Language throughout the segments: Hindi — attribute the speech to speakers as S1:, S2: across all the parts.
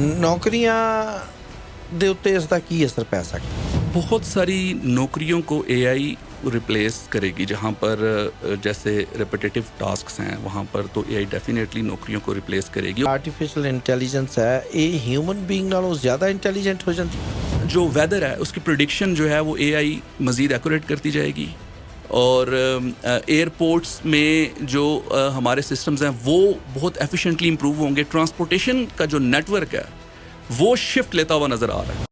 S1: ਨੌਕਰੀਆਂ ਦੇ ਉੱਤੇ ਇਸ ਦਾ ਕੀ ਅਸਰ ਪੈ ਸਕਦਾ?
S2: बहुत सारी नौकरियों को एआई रिप्लेस करेगी। जहाँ पर जैसे रिपीटेटिव टास्क्स हैं वहाँ पर तो एआई डेफिनेटली नौकरियों को रिप्लेस करेगी।
S1: ਆਰਟੀਫੀਸ਼ੀਅਲ ਇੰਟੈਲੀਜੈਂਸ ਹੈ ਇਹ ਹਿਊਮਨ ਬੀਇੰਗ ਨਾਲੋਂ ਜ਼ਿਆਦਾ ਇੰਟੈਲੀਜੈਂਟ ਹੋ ਜਾਂਦੀ ਹੈ।
S2: जो वेदर है उसकी प्रिडिक्शन जो है वो एआई मज़ीद एक्यूरेट करती जाएगी। और एयरपोर्ट्स में जो हमारे सिस्टम्स हैं वो बहुत एफिशिएंटली इंप्रूव होंगे। ट्रांसपोर्टेशन का जो नेटवर्क है वो शिफ्ट लेता हुआ नज़र आ रहा है।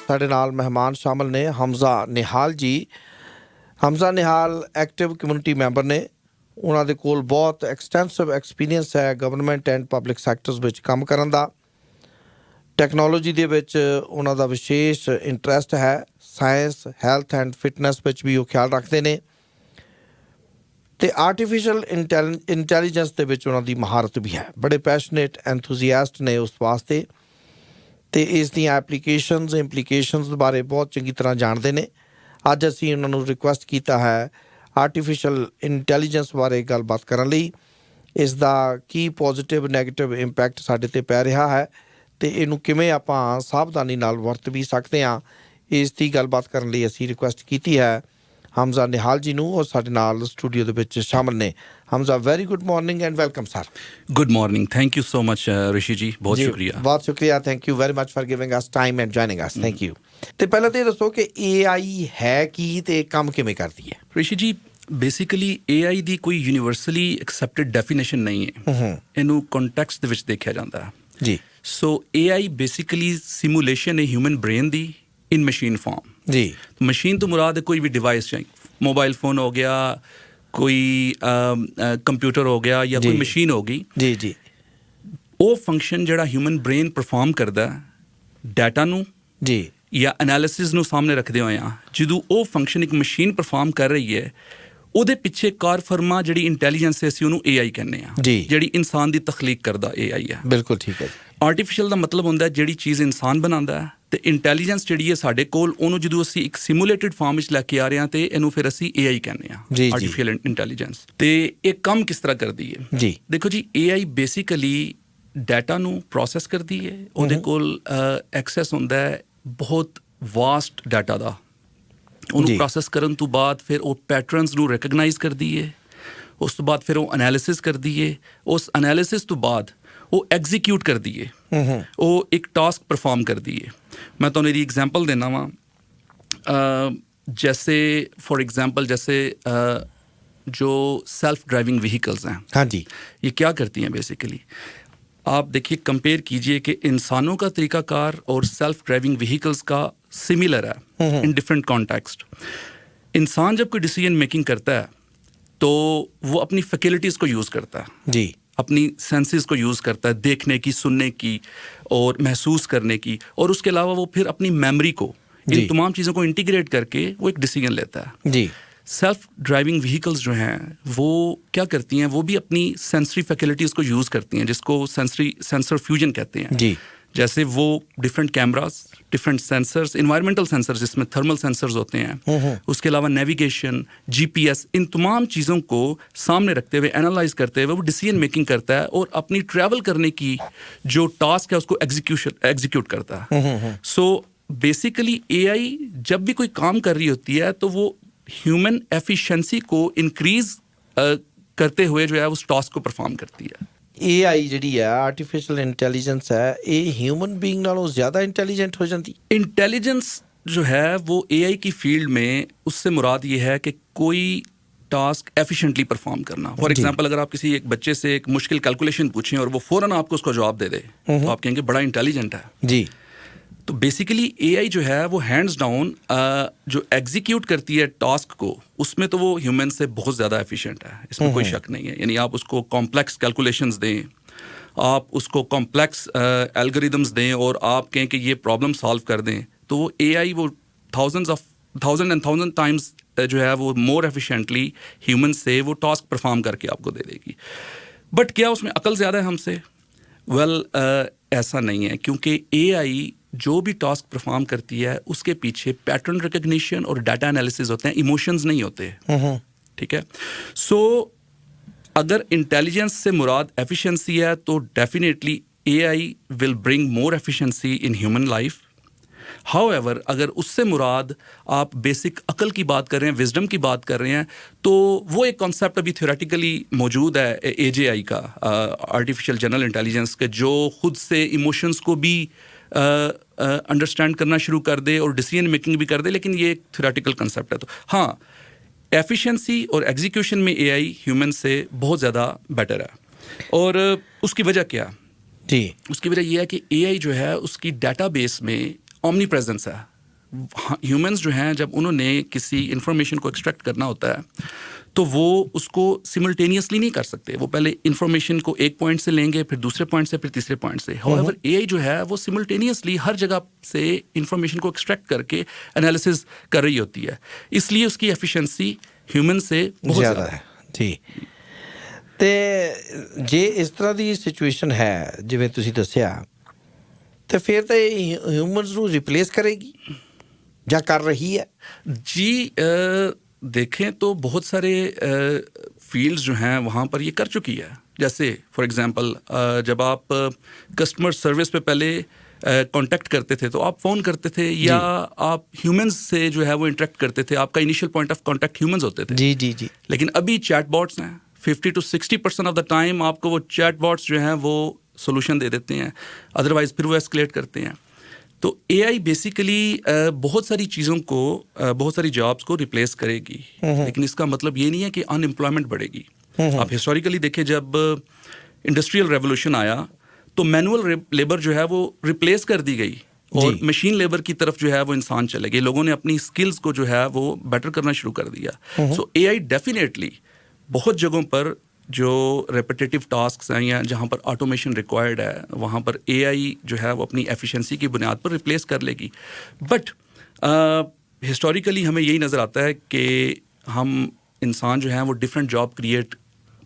S1: ਸਾਡੇ ਨਾਲ ਮਹਿਮਾਨ ਸ਼ਾਮਲ ਨੇ ਹਮਜ਼ਾ ਨਿਹਾਲ ਜੀ। ਹਮਜ਼ਾ ਨਿਹਾਲ ਐਕਟਿਵ ਕਮਿਊਨਿਟੀ ਮੈਂਬਰ ਨੇ। ਉਹਨਾਂ ਦੇ ਕੋਲ ਬਹੁਤ ਐਕਸਟੈਂਸਿਵ ਐਕਸਪੀਰੀਅੰਸ ਹੈ ਗਵਰਨਮੈਂਟ ਐਂਡ ਪਬਲਿਕ ਸੈਕਟਰਸ ਵਿੱਚ ਕੰਮ ਕਰਨ ਦਾ। ਟੈਕਨੋਲੋਜੀ ਦੇ ਵਿੱਚ ਉਹਨਾਂ ਦਾ ਵਿਸ਼ੇਸ਼ ਇੰਟਰਸਟ ਹੈ। ਸਾਇੰਸ, ਹੈਲਥ ਐਂਡ ਫਿਟਨੈਸ ਵਿੱਚ ਵੀ ਉਹ ਖਿਆਲ ਰੱਖਦੇ ਨੇ ਅਤੇ ਆਰਟੀਫਿਸ਼ੀਅਲ ਇੰਟੈਲੀਜੈਂਸ ਦੇ ਵਿੱਚ ਉਹਨਾਂ ਦੀ ਮਹਾਰਤ ਵੀ ਹੈ। ਬੜੇ ਪੈਸ਼ਨੇਟ ਐਂਥੂਜ਼ੀਆਸਟ ਨੇ ਉਸ ਵਾਸਤੇ ਅਤੇ ਇਸ ਦੀਆਂ ਇੰਪਲੀਕੇਸ਼ਨਸ ਬਾਰੇ ਬਹੁਤ ਚੰਗੀ ਤਰ੍ਹਾਂ ਜਾਣਦੇ ਨੇ। ਅੱਜ ਅਸੀਂ ਉਹਨਾਂ ਨੂੰ ਰਿਕੁਐਸਟ ਕੀਤਾ ਹੈ ਆਰਟੀਫਿਸ਼ੀਅਲ ਇੰਟੈਲੀਜੈਂਸ ਬਾਰੇ ਗੱਲਬਾਤ ਕਰਨ ਲਈ। ਇਸ ਦਾ ਕੀ ਪੋਜ਼ੀਟਿਵ ਨੈਗੇਟਿਵ ਇੰਪੈਕਟ ਸਾਡੇ 'ਤੇ ਪੈ ਰਿਹਾ ਹੈ ਅਤੇ ਇਹਨੂੰ ਕਿਵੇਂ ਆਪਾਂ ਸਾਵਧਾਨੀ ਨਾਲ ਵਰਤ ਵੀ ਸਕਦੇ ਹਾਂ, ਇਸ ਦੀ ਗੱਲਬਾਤ ਕਰਨ ਲਈ ਅਸੀਂ ਰਿਕੁਐਸਟ ਕੀਤੀ ਹੈ ਹਮਜ਼ਾ ਨਿਹਾਲ ਜੀ ਨੂੰ। ਉਹ ਸਾਡੇ ਨਾਲ ਸਟੂਡੀਓ ਦੇ ਵਿੱਚ ਸ਼ਾਮਲ ਨੇ। Hamza, very good morning and welcome sir.
S2: Good morning, thank you so much Rishi ji, बहुत शुक्रिया।
S1: ਬਹੁਤ ਸ਼ੁਕਰੀਆ, thank you very much for giving us time and joining us, thank you. ਅਤੇ ਪਹਿਲਾਂ ਤਾਂ ਇਹ ਦੱਸੋ ਕਿ AI ਹੈ ਕੀ ਅਤੇ ਕੰਮ ਕਿਵੇਂ ਕਰਦੀ ਹੈ?
S2: ऋषि जी, ਬੇਸਿਕਲੀ AI ਦੀ ਕੋਈ ਯੂਨੀਵਰਸਲੀ ਐਕਸੈਪਟਡ ਡੈਫੀਨੇਸ਼ਨ ਨਹੀਂ ਹੈ। ਇਹਨੂੰ ਕੰਟੈਕਸਟ ਦੇ ਵਿੱਚ ਦੇਖਿਆ ਜਾਂਦਾ ਹੈ
S1: ਜੀ।
S2: ਸੋ AI ਬੇਸਿਕਲੀ ਸਿਮੂਲੇਸ਼ਨ ਹੈ ਹਿਊਮਨ ਬ੍ਰੇਨ ਦੀ ਇਨ ਮਸ਼ੀਨ ਫਾਰਮ।
S1: ਜੀ।
S2: ਮਸ਼ੀਨ ਤੋਂ ਮੁਰਾਦ ਹੈ ਕੋਈ ਵੀ ਡਿਵਾइस, ਚਾਹੇ ਮੋਬਾइल फ़ोन हो गया, कोई कंप्यूटर हो गया या कोई मशीन हो गई।
S1: ਜੀ ਜੀ।
S2: ਉਹ ਫੰਕਸ਼ਨ ਜਿਹੜਾ ਹਿਊਮਨ ਬ੍ਰੇਨ ਪਰਫਾਰਮ ਕਰਦਾ ਡਾਟਾ ਨੂੰ
S1: ਜੀ
S2: ਜਾਂ ਐਨਾਲਿਸਿਸ ਨੂੰ ਸਾਹਮਣੇ ਰੱਖਦੇ ਹੋਏ ਆ, ਜਦੋਂ ਉਹ ਫੰਕਸ਼ਨ ਇੱਕ ਮਸ਼ੀਨ ਪਰਫਾਰਮ ਕਰ ਰਹੀ ਹੈ ਉਹਦੇ ਪਿੱਛੇ ਕਾਰ ਫਰਮਾ ਜਿਹੜੀ ਇੰਟੈਲੀਜੈਂਸ ਹੈ ਅਸੀਂ ਉਹਨੂੰ AI ਕਹਿੰਦੇ ਆ, ਜਿਹੜੀ ਇਨਸਾਨ ਦੀ ਤਖਲੀਕ ਕਰਦਾ AI ਹੈ।
S1: ਬਿਲਕੁਲ ਠੀਕ ਹੈ।
S2: ਆਰਟੀਫਿਸ਼ੀਅਲ ਦਾ ਮਤਲਬ ਹੁੰਦਾ ਜਿਹੜੀ ਚੀਜ਼ ਇਨਸਾਨ ਬਣਾਉਂਦਾ ਹੈ, ਅਤੇ ਇੰਟੈਲੀਜੈਂਸ ਜਿਹੜੀ ਹੈ ਸਾਡੇ ਕੋਲ ਉਹਨੂੰ ਜਦੋਂ ਅਸੀਂ ਇੱਕ ਸਿਮੂਲੇਟਿਡ ਫਾਰਮ ਵਿੱਚ ਲੈ ਕੇ ਆ ਰਹੇ ਹਾਂ ਅਤੇ ਇਹਨੂੰ ਫਿਰ ਅਸੀਂ AI ਕਹਿੰਦੇ ਹਾਂ, ਆਰਟੀਫਿਸ਼ੀਅਲ ਇੰਟੈਲੀਜੈਂਸ। ਅਤੇ ਇਹ ਕੰਮ ਕਿਸ ਤਰ੍ਹਾਂ ਕਰਦੀ ਹੈ?
S1: ਜੀ
S2: ਦੇਖੋ ਜੀ, AI ਬੇਸਿਕਲੀ ਡਾਟਾ ਨੂੰ ਪ੍ਰੋਸੈਸ ਕਰਦੀ ਹੈ। ਉਹਦੇ ਕੋਲ ਐਕਸੈਸ ਹੁੰਦਾ ਹੈ ਬਹੁਤ ਵਾਸਟ ਡਾਟਾ ਦਾ। ਉਹਨੂੰ ਪ੍ਰੋਸੈਸ ਕਰਨ ਤੋਂ ਬਾਅਦ ਫਿਰ ਉਹ ਪੈਟਰਨਸ ਨੂੰ ਰਿਕਗਨਾਈਜ਼ ਕਰਦੀ ਹੈ। ਉਸ ਤੋਂ ਬਾਅਦ ਫਿਰ ਉਹ ਐਨਾਲਿਸਿਸ ਕਰਦੀ ਹੈ। ਉਸ ਐਨਾਲਿਸਿਸ ਤੋਂ ਬਾਅਦ ਉਹ ਐਗਜ਼ੀਕਿਊਟ ਕਰਦੀ ਹੈ। ਉਹ ਇੱਕ ਟਾਸਕ ਪਰਫਾਰਮ ਕਰਦੀ ਹੈ। ਮੈਂ ਤੁਹਾਨੂੰ ਇਹਦੀ ਐਗਜ਼ਾਮਪਲ ਦੇਣਾ ਵਾਂ। जैसे फॉर एग्जांपल जैसे जो सेल्फ ड्राइविंग व्हीकल्स हैं,
S1: हाँ जी,
S2: ये क्या करती हैं बेसिकली? आप देखिए, कंपेयर कीजिए कि इंसानों का तरीक़ाकार और सेल्फ ड्राइविंग व्हीकल्स का सिमिलर है इन डिफरेंट कॉन्टेक्स्ट। इंसान जब कोई डिसीजन मेकिंग करता है तो वो अपनी फैकल्टीज़ को यूज़ करता है
S1: जी,
S2: अपनी सेंसेस को यूज़ करता है, देखने की, सुनने की और महसूस करने की, और उसके अलावा वो फिर अपनी मेमोरी को, इन तमाम चीज़ों को इंटीग्रेट करके वो एक डिसीजन लेता है
S1: जी।
S2: सेल्फ ड्राइविंग व्हीकल्स जो हैं वो क्या करती हैं? वो भी अपनी सेंसरी फैकल्टीज़ को यूज़ करती हैं, जिसको सेंसर फ्यूजन कहते हैं
S1: जी।
S2: जैसे वो different cameras, different sensors, environmental sensors जिसमें थर्मल सेंसर्स होते हैं, उसके अलावा नेविगेशन, GPS, इन तमाम चीज़ों को सामने रखते हुए, एनालाइज करते हुए वो डिसीजन मेकिंग करता है और अपनी ट्रैवल करने की जो टास्क है उसको एग्जीक्यूट करता है। सो बेसिकली AI जब भी कोई काम कर रही होती है तो वो ह्यूमन एफिशिएंसी को इंक्रीज करते हुए जो है उस टास्क को परफॉर्म करती है।
S1: AI ਜਿਹੜੀ ਹੈ ਆਰਟੀਫਿਸ਼ੀਅਲ इंटेलिजेंस है, ये ह्यूमन बीइंग नालों ज़्यादा इंटेलिजेंट हो जाती?
S2: इंटेलिजेंस जो है वो AI की फील्ड में, उससे मुराद ये है कि कोई टास्क एफिशिएंटली परफॉर्म करना। फॉर एग्जांपल, अगर आप किसी एक बच्चे से एक मुश्किल कैलकुलेशन पूछें और वो फ़ौरन आपको उसका जवाब दे दे तो आप कहेंगे बड़ा इंटेलिजेंट है
S1: जी।
S2: तो बेसिकली AI जो है वो हैंड्स डाउन जो एग्जीक्यूट करती है टास्क को, उसमें तो वो ह्यूमन से बहुत ज़्यादा एफिशिएंट है, इसमें कोई शक नहीं है। यानी आप उसको कॉम्प्लेक्स कैलकुलेशंस दें, आप उसको कॉम्प्लेक्स एल्गोरिदम्स दें और आप कहें कि ये प्रॉब्लम सॉल्व कर दें, तो वो AI वो थाउजेंड टाइम्स जो है वो मोर एफिशिएंटली ह्यूमन से वो टास्क परफॉर्म करके आपको दे देगी। बट क्या उसमें अकल ज़्यादा है हमसे? वेल, ऐसा नहीं है, क्योंकि AI जो भी टास्क परफॉर्म करती है उसके पीछे पैटर्न रिकग्निशन और डाटा एनालिसिस होते हैं, इमोशंस नहीं होते। ठीक है। सो अगर इंटेलिजेंस से मुराद एफिशिएंसी है तो definitely AI will bring more efficiency in human life. However अगर उससे मुराद आप बेसिक अकल की बात कर रहे हैं, विजडम की बात कर रहे हैं, तो वो एक कॉन्सेप्ट अभी थ्योरेटिकली मौजूद है एजेआई का, आर्टिफिशियल जनरल इंटेलिजेंस के, जो खुद से इमोशंस को भी अंडरस्टैंड करना शुरू कर दे और डिसीजन मेकिंग भी कर दे, लेकिन ये एक थ्योरेटिकल कॉन्सेप्ट है. तो हाँ, एफिशिएंसी और एग्जीक्यूशन में एआई ह्यूमन से बहुत ज़्यादा बेटर है. और उसकी वजह क्या
S1: जी?
S2: उसकी वजह यह है कि एआई जो है उसकी डाटाबेस में ओमनी प्रेजेंस है. ह्यूमंस जो हैं जब उन्होंने किसी इंफॉर्मेशन को एक्सट्रैक्ट करना होता है तो वो उसको सिमल्टेनियसली नहीं कर सकते. वो पहले इंफॉर्मेशन को एक पॉइंट से लेंगे, फिर दूसरे पॉइंट से, फिर तीसरे पॉइंट से. हाउएवर एआई जो है वो सिमल्टेनियसली हर जगह से इंफॉर्मेशन को एक्सट्रैक्ट करके एनालिसिस कर रही होती है. इसलिए उसकी एफिशिएंसी ह्यूमन से बहुत ज़्यादा है.
S1: जी. ਤੇ ਜੇ ਇਸ ਤਰ੍ਹਾਂ ਦੀ ਸਿਚੁਏਸ਼ਨ ਹੈ ਜਿਵੇਂ ਤੁਸੀਂ ਦੱਸਿਆ, ਤੇ ਫਿਰ ਤਾਂ ਇਹ ਹਿਊਮਨਸ ਨੂੰ ਰਿਪਲੇਸ ਕਰੇਗੀ ਜਾਂ ਕਰ ਰਹੀ है?
S2: जी देखें तो बहुत सारे फील्ड्स जो हैं वहाँ पर ये कर चुकी है. जैसे फॉर एग्जांपल जब आप कस्टमर सर्विस पे पहले कांटेक्ट करते थे तो आप फ़ोन करते थे या आप ह्यूमंस से जो है वो इंटरेक्ट करते थे. आपका initial point of contact humans होते थे.
S1: जी जी जी.
S2: लेकिन अभी चैटबॉट्स हैं. 50 to 60% ऑफ द टाइम आपको वो चैटबॉट्स जो हैं वो सोल्यूशन दे देते हैं, अदरवाइज फिर वो एस्केलेट करते हैं. तो एआई बेसिकली बहुत सारी चीज़ों को, बहुत सारी जॉब्स को रिप्लेस करेगी, लेकिन इसका मतलब ये नहीं है कि अनएम्प्लॉयमेंट बढ़ेगी. आप हिस्टोरिकली देखें, जब इंडस्ट्रियल रेवोल्यूशन आया तो मैनुअल लेबर जो है वो रिप्लेस कर दी गई और मशीन लेबर की तरफ जो है वो इंसान चले गए. लोगों ने अपनी स्किल्स को जो है वो बेटर करना शुरू कर दिया. सो एआई डेफिनेटली बहुत जगहों पर जो रेपिटेटिव टास्क्स हैं या जहाँ पर ऑटोमेशन रिक्वायर्ड है, वहाँ पर एआई जो है वो अपनी एफिशिएंसी की बुनियाद पर रिप्लेस कर लेगी. बट हिस्टोरिकली हमें यही नज़र आता है कि हम इंसान जो हैं वो डिफरेंट जॉब क्रिएट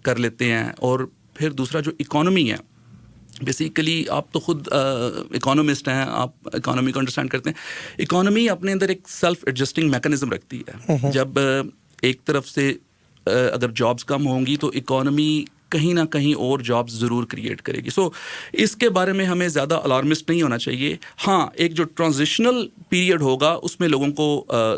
S2: कर लेते हैं. और फिर दूसरा जो इकोनॉमी है, बेसिकली आप तो खुद इकोनॉमिस्ट हैं, आप इकोनॉमी को अंडरस्टैंड करते हैं. इकोनॉमी अपने अंदर एक सेल्फ एडजस्टिंग मैकेनिज्म रखती है. जब एक तरफ से अगर जॉब्स कम होंगी तो इकोनॉमी कहीं ना कहीं और जॉब्स ज़रूर क्रिएट करेगी. सो इसके बारे में हमें ज़्यादा अलार्मिस्ट नहीं होना चाहिए. हाँ, एक जो ट्रांजिशनल पीरियड होगा उसमें लोगों को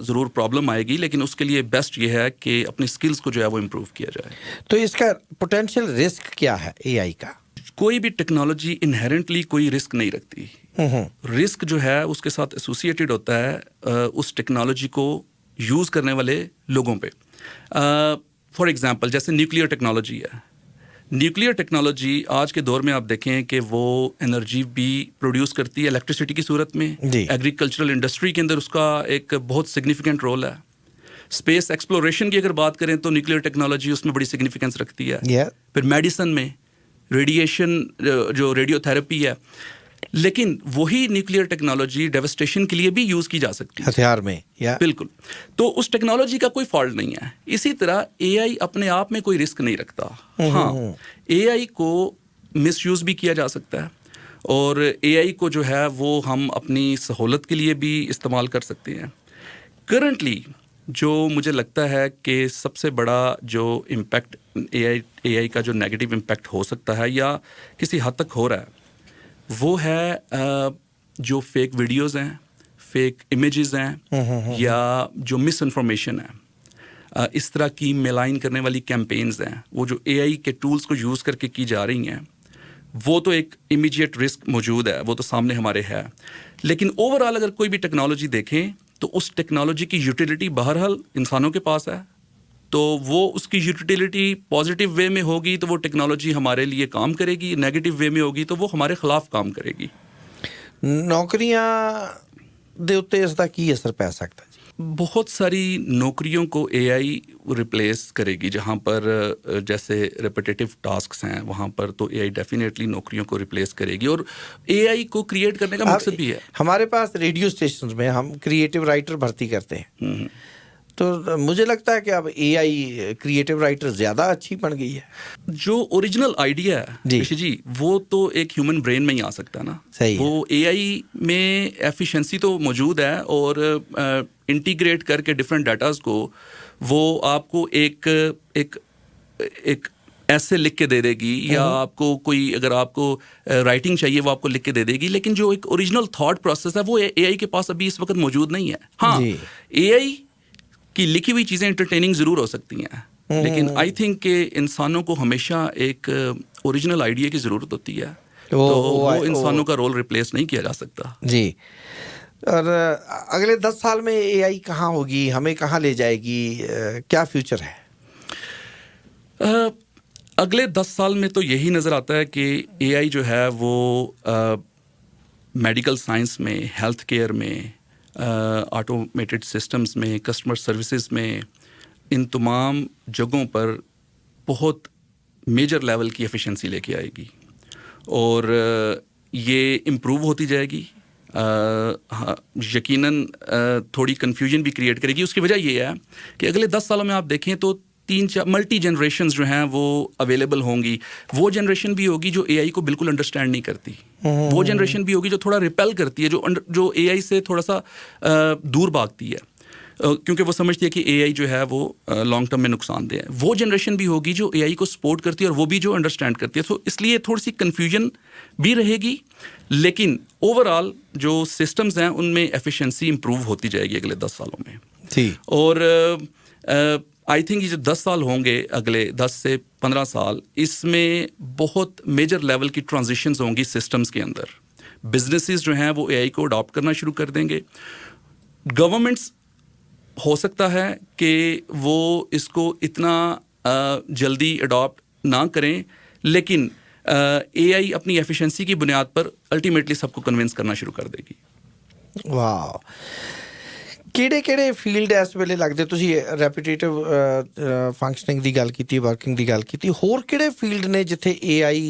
S2: ज़रूर प्रॉब्लम आएगी, लेकिन उसके लिए बेस्ट ये है कि अपनी स्किल्स को जो है वो इम्प्रूव किया जाए.
S1: तो इसका पोटेंशियल रिस्क क्या है एआई का?
S2: कोई भी टेक्नोलॉजी इनहेरेंटली कोई रिस्क नहीं रखती. रिस्क जो है उसके साथ एसोसिएटेड होता है उस टेक्नोलॉजी को यूज़ करने वाले लोगों पे. फॉर एग्जांपल जैसे न्यूक्लियर टेक्नोलॉजी है. न्यूक्लियर टेक्नोलॉजी आज के दौर में आप देखें कि वो एनर्जी भी प्रोड्यूस करती है इलेक्ट्रिसिटी की सूरत में. एग्रीकल्चरल इंडस्ट्री के अंदर उसका एक बहुत सिग्निफिकेंट रोल है. स्पेस एक्सप्लोरेशन की अगर बात करें तो न्यूक्लियर टेक्नोलॉजी उसमें बड़ी सिग्निफिकेंस रखती है. फिर मेडिसिन में रेडिएशन, जो रेडियोथेरेपी है, लेकिन वही न्यूक्लियर टेक्नोलॉजी डेवस्टेशन के लिए भी यूज़ की जा सकती है,
S1: हथियार में.
S2: बिल्कुल. तो उस टेक्नोलॉजी का कोई फॉल्ट नहीं है. इसी तरह एआई अपने आप में कोई रिस्क नहीं रखता. हाँ, एआई को मिसयूज़ भी किया जा सकता है और एआई को जो है वो हम अपनी सहूलत के लिए भी इस्तेमाल कर सकते हैं. करंटली जो मुझे लगता है कि सबसे बड़ा जो इम्पैक्ट एआई का जो नेगेटिव इम्पैक्ट हो सकता है या किसी हद तक हो रहा है, वो है जो फेक वीडियोज़ हैं, फेक इमेजेस हैं, या जो मिस इन्फॉर्मेशन है, इस तरह की मेलाइन करने वाली कैंपेन्स हैं, वो जो एआई के टूल्स को यूज़ करके की जा रही हैं. वो तो एक इमीडिएट रिस्क मौजूद है, वो तो सामने हमारे है. लेकिन ओवरऑल अगर कोई भी टेक्नोलॉजी देखें तो उस टेक्नोलॉजी की यूटिलिटी बहरहाल इंसानों के पास है. तो वो उसकी यूटिलिटी पॉजिटिव वे में होगी तो वो टेक्नोलॉजी हमारे लिए काम करेगी, नेगेटिव वे में होगी तो वो हमारे खिलाफ काम करेगी.
S1: ਨੌਕਰੀਆਂ ਦੇ ਉੱਤੇ ਇਸ ਦਾ ਕੀ ਅਸਰ ਪੈ ਸਕਦਾ ਜੀ?
S2: बहुत सारी नौकरियों को एआई रिप्लेस करेगी. जहाँ पर जैसे रेपिटेटिव टास्क्स हैं वहाँ पर तो एआई डेफिनेटली नौकरियों को रिप्लेस करेगी. और एआई को क्रिएट करने का मकसद भी है.
S1: हमारे पास रेडियो स्टेशन में हम क्रिएटिव राइटर भर्ती करते हैं, तो मुझे लगता है कि अब एआई क्रिएटिव राइटर ज़्यादा अच्छी बन गई है.
S2: जो ओरिजिनल आइडिया है ऋषि जी, वो तो एक ह्यूमन ब्रेन में ही आ सकता है ना.
S1: सही
S2: वो एआई में एफिशिएंसी तो मौजूद है और इंटीग्रेट करके डिफरेंट डाटाज को वो आपको एक ऐसे लिख के दे देगी, या आपको कोई अगर आपको राइटिंग चाहिए वो आपको लिख के दे देगी, लेकिन जो एक ओरिजिनल थॉट प्रोसेस है वो एआई के पास अभी इस वक्त मौजूद नहीं है। हाँ,
S1: जी।
S2: एआई की लिखी हुई चीज़ें एंटरटेनिंग ज़रूर हो सकती हैं, लेकिन आई थिंक कि इंसानों को हमेशा एक ओरिजिनल आइडिया की ज़रूरत होती है, तो वो इंसानों का रोल रिप्लेस नहीं किया जा सकता।
S1: जी। और अगले 10 साल में एआई कहाँ होगी, हमें कहाँ ले जाएगी, क्या फ्यूचर है?
S2: अगले 10 साल में तो यही नज़र आता है कि एआई जो है वो मेडिकल साइंस में, हेल्थ केयर में, ऑटोमेटेड सिस्टम्स में, कस्टमर सर्विसेज में, इन तमाम जगहों पर बहुत मेजर लेवल की एफिशिएंसी लेके आएगी, और ये इम्प्रूव होती जाएगी। हाँ, यकीनन थोड़ी कन्फ्यूजन भी क्रिएट करेगी। उसकी वजह ये है कि अगले 10 सालों में आप देखें तो 3-4 मल्टी जनरेशंस जो हैं वो अवेलेबल होंगी। वो जनरेशन भी होगी जो एआई को बिल्कुल अंडरस्टैंड नहीं करती, वो जनरेशन भी होगी जो थोड़ा रिपेल करती है, जो एआई से थोड़ा सा दूर भागती है, क्योंकि वो समझती है कि एआई जो है वो लॉन्ग टर्म में नुकसानदेह है। वो जनरेशन भी होगी जो एआई को सपोर्ट करती है, और वो भी जो अंडरस्टैंड करती है। तो इसलिए थोड़ी सी कन्फ्यूजन भी रहेगी, लेकिन ओवरऑल जो सिस्टम्स हैं उनमें एफिशिएंसी इंप्रूव होती जाएगी अगले 10 सालों में।
S1: जी।
S2: और आई थिंक ये जो 10 साल होंगे, अगले 10 से 15 साल, इसमें बहुत मेजर लेवल की ट्रांजिशंस होंगी सिस्टम्स के अंदर। बिजनेसेस जो हैं वो एआई को अडॉप्ट करना शुरू कर देंगे। गवर्नमेंट्स हो सकता है कि वो इसको इतना जल्दी अडॉप्ट ना करें, लेकिन एआई अपनी एफिशिएंसी की बुनियाद पर अल्टीमेटली सबको कन्विंस करना शुरू कर देगी।
S1: वाह, ਕਿਹੜੇ ਫੀਲਡ ਇਸ ਵੇਲੇ ਲੱਗਦੇ? ਤੁਸੀਂ ਰੈਪੀਟੇਟਿਵ ਫੰਕਸ਼ਨਿੰਗ ਦੀ ਗੱਲ ਕੀਤੀ, ਵਰਕਿੰਗ ਦੀ ਗੱਲ ਕੀਤੀ, ਹੋਰ ਕਿਹੜੇ ਫੀਲਡ ਨੇ ਜਿੱਥੇ एआई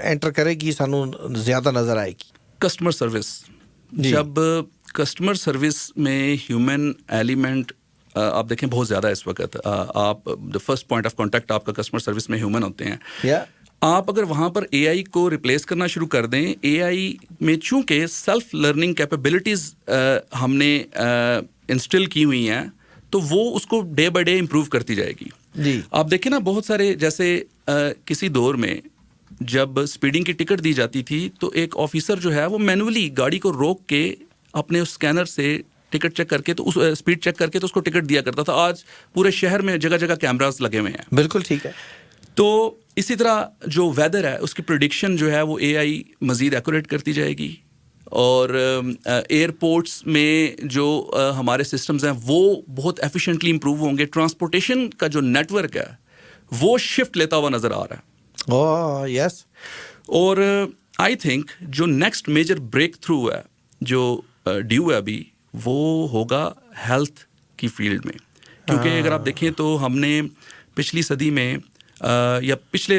S1: एंटर करेगी, ਸਾਨੂੰ ज़्यादा नज़र आएगी?
S2: कस्टमर सर्विस, जब कस्टमर सर्विस में ह्यूमन एलिमेंट आप देखें बहुत ज़्यादा इस वक्त, आप the first point of contact आपका कस्टमर सर्विस में ह्यूमन होते हैं। आप अगर वहाँ पर एआई को रिप्लेस करना शुरू कर दें, एआई में चूँकि सेल्फ लर्निंग कैपेबिलिटीज़ हमने इंस्टॉल की हुई हैं, तो वो उसको डे बाय डे इम्प्रूव करती जाएगी।
S1: जी।
S2: आप देखें ना, बहुत सारे जैसे किसी दौर में जब स्पीडिंग की टिकट दी जाती थी, तो एक ऑफिसर जो है वो मैनुअली गाड़ी को रोक के अपने उस स्कैनर से टिकट चेक करके, तो उस स्पीड चेक करके तो उसको टिकट दिया करता था। आज पूरे शहर में जगह जगह कैमरास लगे हुए हैं।
S1: बिल्कुल ठीक है।
S2: तो इसी तरह जो वेदर है उसकी प्रेडिक्शन जो है वो एआई मज़ीद एक्यूरेट करती जाएगी, और एयरपोर्ट्स में जो हमारे सिस्टम्स हैं वो बहुत एफिशिएंटली इंप्रूव होंगे। ट्रांसपोर्टेशन का जो नेटवर्क है वो शिफ्ट लेता हुआ नज़र आ रहा है।
S1: Oh yes.
S2: और आई थिंक जो नेक्स्ट मेजर ब्रेक थ्रू है जो ड्यू है अभी, वो होगा हेल्थ की फील्ड में। क्योंकि अगर आप देखें तो हमने पिछली सदी में या पिछले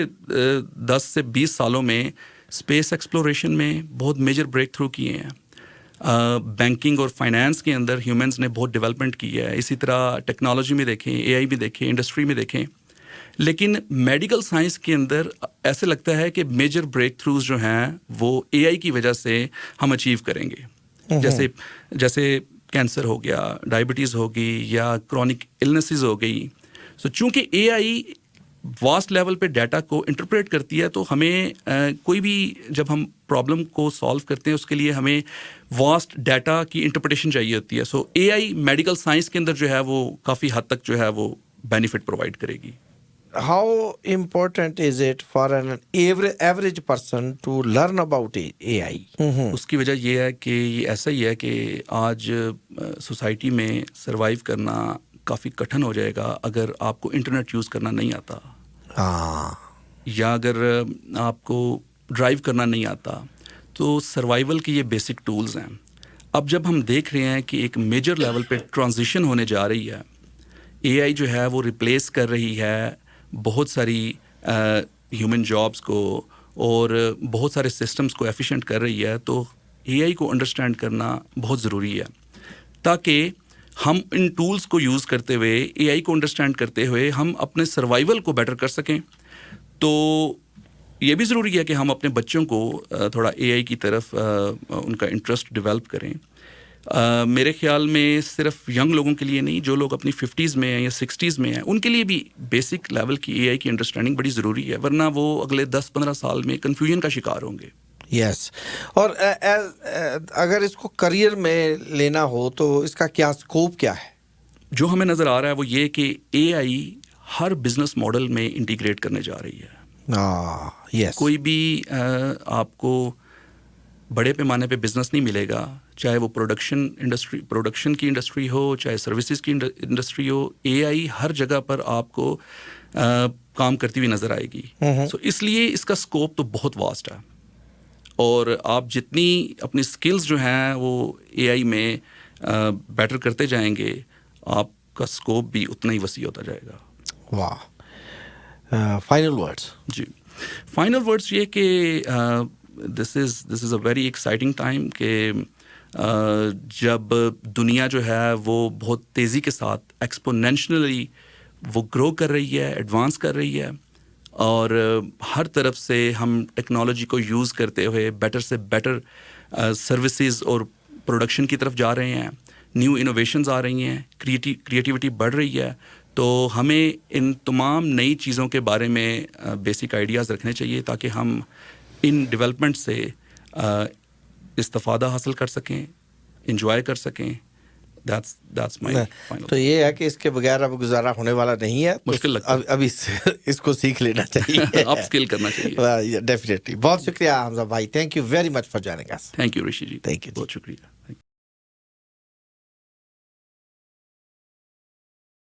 S2: 10 से 20 सालों में स्पेस एक्सप्लोरेशन में बहुत मेजर ब्रेक थ्रू किए हैं। बैंकिंग और फाइनेंस के अंदर ह्यूमंस ने बहुत डेवलपमेंट की है। इसी तरह टेक्नोलॉजी में देखें, एआई में देखें, इंडस्ट्री में देखें। लेकिन मेडिकल साइंस के अंदर ऐसे लगता है कि मेजर ब्रेक थ्रूज जो हैं वो एआई की वजह से हम अचीव करेंगे। जैसे कैंसर हो गया, डायबिटीज़ होगी, या क्रॉनिक इलनेसेस हो गई। सो चूँकि एआई वास्ट लेवल पे डाटा को इंटरप्रेट करती है, तो हमें कोई भी जब हम प्रॉब्लम को सॉल्व करते हैं उसके लिए हमें वास्ट डाटा की इंटरप्रिटेशन चाहिए होती है। सो एआई मेडिकल साइंस के अंदर जो है वो काफ़ी हद तक जो है वो बेनिफिट प्रोवाइड करेगी।
S1: How important is it for an average person to learn about AI?
S2: उसकी वजह ये है कि ये ऐसा ही है कि आज सोसाइटी में सरवाइव करना काफ़ी कठिन हो जाएगा अगर आपको इंटरनेट यूज़ करना नहीं आता। या अगर आपको ड्राइव करना नहीं आता, तो सर्वाइवल के ये बेसिक टूल्स हैं। अब जब हम देख रहे हैं कि एक मेजर लेवल पे ट्रांजिशन होने जा रही है, एआई जो है वो रिप्लेस कर रही है बहुत सारी ह्यूमन जॉब्स को, और बहुत सारे सिस्टम्स को एफिशिएंट कर रही है, तो एआई को अंडरस्टैंड करना बहुत ज़रूरी है, ताकि हम इन टूल्स को यूज़ करते हुए, एआई को अंडरस्टैंड करते हुए हम अपने सर्वाइवल को बेटर कर सकें। तो ये भी ज़रूरी है कि हम अपने बच्चों को थोड़ा एआई की तरफ उनका इंटरेस्ट डेवलप करें। मेरे ख्याल में सिर्फ यंग लोगों के लिए नहीं, जो लोग अपनी 50s में हैं या 60s में हैं, उनके लिए भी बेसिक लेवल की एआई की अंडरस्टैंडिंग बड़ी ज़रूरी है, वरना वो अगले 10-15 साल में कन्फ्यूजन का शिकार होंगे।
S1: यस। और अगर इसको करियर में लेना हो तो इसका क्या स्कोप क्या है?
S2: जो हमें नज़र आ रहा है वो ये कि एआई हर बिजनेस मॉडल में इंटीग्रेट करने जा रही है।
S1: यस।
S2: कोई भी आपको बड़े पैमाने पे बिजनेस नहीं मिलेगा, चाहे वो प्रोडक्शन की इंडस्ट्री हो, चाहे सर्विसेज की इंडस्ट्री हो, एआई हर जगह पर आपको काम करती हुई नज़र आएगी। सो इसलिए इसका स्कोप तो बहुत वास्ट है, और आप जितनी अपनी स्किल्स जो हैं वो एआई में बेटर करते जाएंगे, आपका स्कोप भी उतना ही वसी होता जाएगा।
S1: वाह। Final words?
S2: जी, फाइनल वर्ड्स ये कि this is a very exciting time कि जब दुनिया जो है वो बहुत तेज़ी के साथ एक्सपोनेंशियली वो ग्रो कर रही है, एडवांस कर रही है, और हर तरफ से हम टेक्नोलॉजी को यूज़ करते हुए बेटर से बेटर सर्विसेज और प्रोडक्शन की तरफ जा रहे हैं। न्यू इनोवेशंस आ रही हैं, क्रिएटिविटी बढ़ रही है, तो हमें इन तमाम नई चीज़ों के बारे में बेसिक आइडियाज़ रखने चाहिए ताकि हम इन डेवलपमेंट से इस्तिफ़ादा हासिल कर सकें, इंजॉय कर सकें। That's my final.
S1: तो ये है कि इसके बगैर अब गुजारा होने वाला नहीं है,
S2: मुश्किल लगता है।
S1: अब इसको सीख लेना चाहिए।
S2: अप स्किल करना चाहिए।
S1: डेफिनेटली। बहुत शुक्रिया हमजा भाई, thank you very much for joining us.
S2: Thank you Rishi ji,
S1: Thank you ji.
S2: बहुत शुक्रिया।